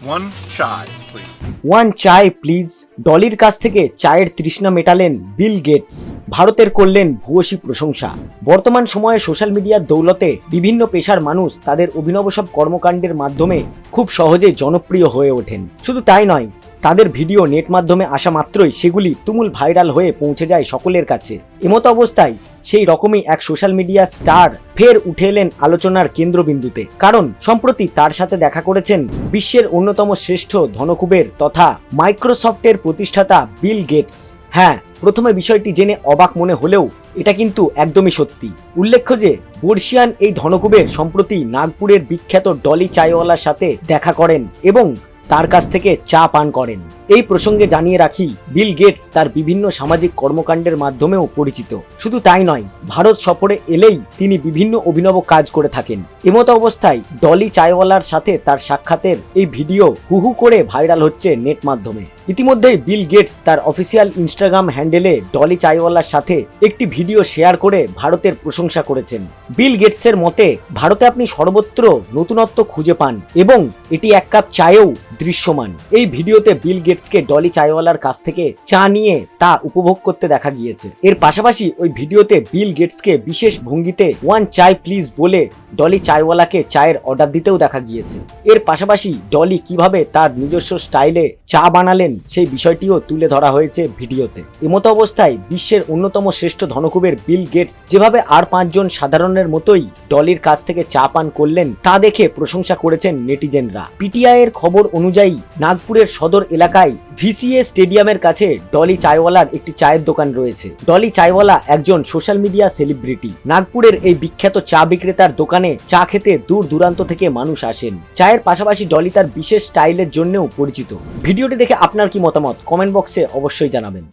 One chai, please. One চায় please. ডলির কাছ থেকে চায়ের তৃষ্ণা মেটালেন বিল গেটস, ভারতের করলেন ভূয়সী প্রশংসা। বর্তমান সময়ে সোশ্যাল মিডিয়ার দৌলতে বিভিন্ন পেশার মানুষ তাদের অভিনব সব কর্মকাণ্ডের মাধ্যমে খুব সহজে জনপ্রিয় হয়ে ওঠেন। শুধু তাই নয়, তাদের ভিডিও নেট মাধ্যমে আসা মাত্রই সেগুলি তুমুল ভাইরাল হয়ে পৌঁছে যায় সকলের কাছে। এমতো অবস্থায় সেই রকমই এক সোশ্যাল মিডিয়া স্টার ফের উঠে এলেন আলোচনার কেন্দ্রবিন্দুতে, কারণ সম্প্রতি তার সাথে দেখা করেছেন বিশ্বের অন্যতম শ্রেষ্ঠ ধনকুবের তথা মাইক্রোসফটের প্রতিষ্ঠাতা বিল গেটস। হ্যাঁ, প্রথমে বিষয়টি জেনে অবাক মনে হলেও এটা কিন্তু একদমই সত্যি। উল্লেখ্য যে বর্ষিয়ান এই ধনকুবের সম্প্রতি নাগপুরের বিখ্যাত ডলি চায়ওয়ালার সাথে দেখা করেন এবং তার কাছ থেকে চা পান করেন। এই প্রসঙ্গে জানিয়ে রাখি, বিল গেটস তার বিভিন্ন সামাজিক কর্মকাণ্ডের মাধ্যমেও পরিচিত। শুধু তাই নয়, ভারত সফরে এলেই তিনি বিভিন্ন অভিনব কাজ করে থাকেন। এমতো অবস্থায় ডলি চায়ওয়ালার সাথে তার সাক্ষাতের এই ভিডিও হুহু করে ভাইরাল হচ্ছে নেট মাধ্যমে। ইতিমধ্যেই বিল গেটস তার অফিসিয়াল ইনস্টাগ্রাম হ্যান্ডেলে ডলি চায়ওয়ালার সাথে একটি ভিডিও শেয়ার করে ভারতের প্রশংসা করেছেন। বিল গেটসের মতে, ভারতে আপনি সর্বত্র নতুনত্ব খুঁজে পান এবং এটি এক কাপ চায়েও দৃশ্যমান। এই ভিডিওতে বিল গেটসকে ডলি চায়ওয়ালার কাছ থেকে চা নিয়ে তা উপভোগ করতে দেখা গিয়েছে। এর পাশাপাশি ওই ভিডিওতে বিল গেটসকে বিশেষ ভঙ্গিতে ওয়ান চাই প্লিজ বলে ডলি চায়ওয়ালাকে চায়ের অর্ডার দিতেও দেখা গিয়েছে। এর পাশাপাশি ডলি কিভাবে তার নিজস্ব স্টাইলে চা বানালেন সেই বিষয়টিও তুলে ধরা হয়েছে ভিডিওতে। এমতো অবস্থায় বিশ্বের অন্যতম শ্রেষ্ঠ ধনকুবের বিল গেটস যেভাবে আর 5 জন সাধারণের মতোই ডলির কাছ থেকে চা পান করলেন তা দেখে প্রশংসা করেছেন নেটিজেনরা। পিটিআই এর খবর অনুযায়ী নাগপুরের সদর এলাকায় ভিসিএ স্টেডিয়ামের কাছে ডলি চায়ওয়ালার একটি চায়ের দোকান রয়েছে। ডলি চায়ওয়ালা একজন সোশ্যাল মিডিয়া সেলিব্রিটি। নাগপুরের এই বিখ্যাত চা বিক্রেতার দোকানে চা খেতে দূর দূরান্ত থেকে মানুষ আসেন। চায়ের পাশাপাশি ডলি তার বিশেষ স্টাইলের জন্যও পরিচিত। ভিডিওটি দেখে আপনার কি মতামত কমেন্ট বক্সে অবশ্যই জানাবেন।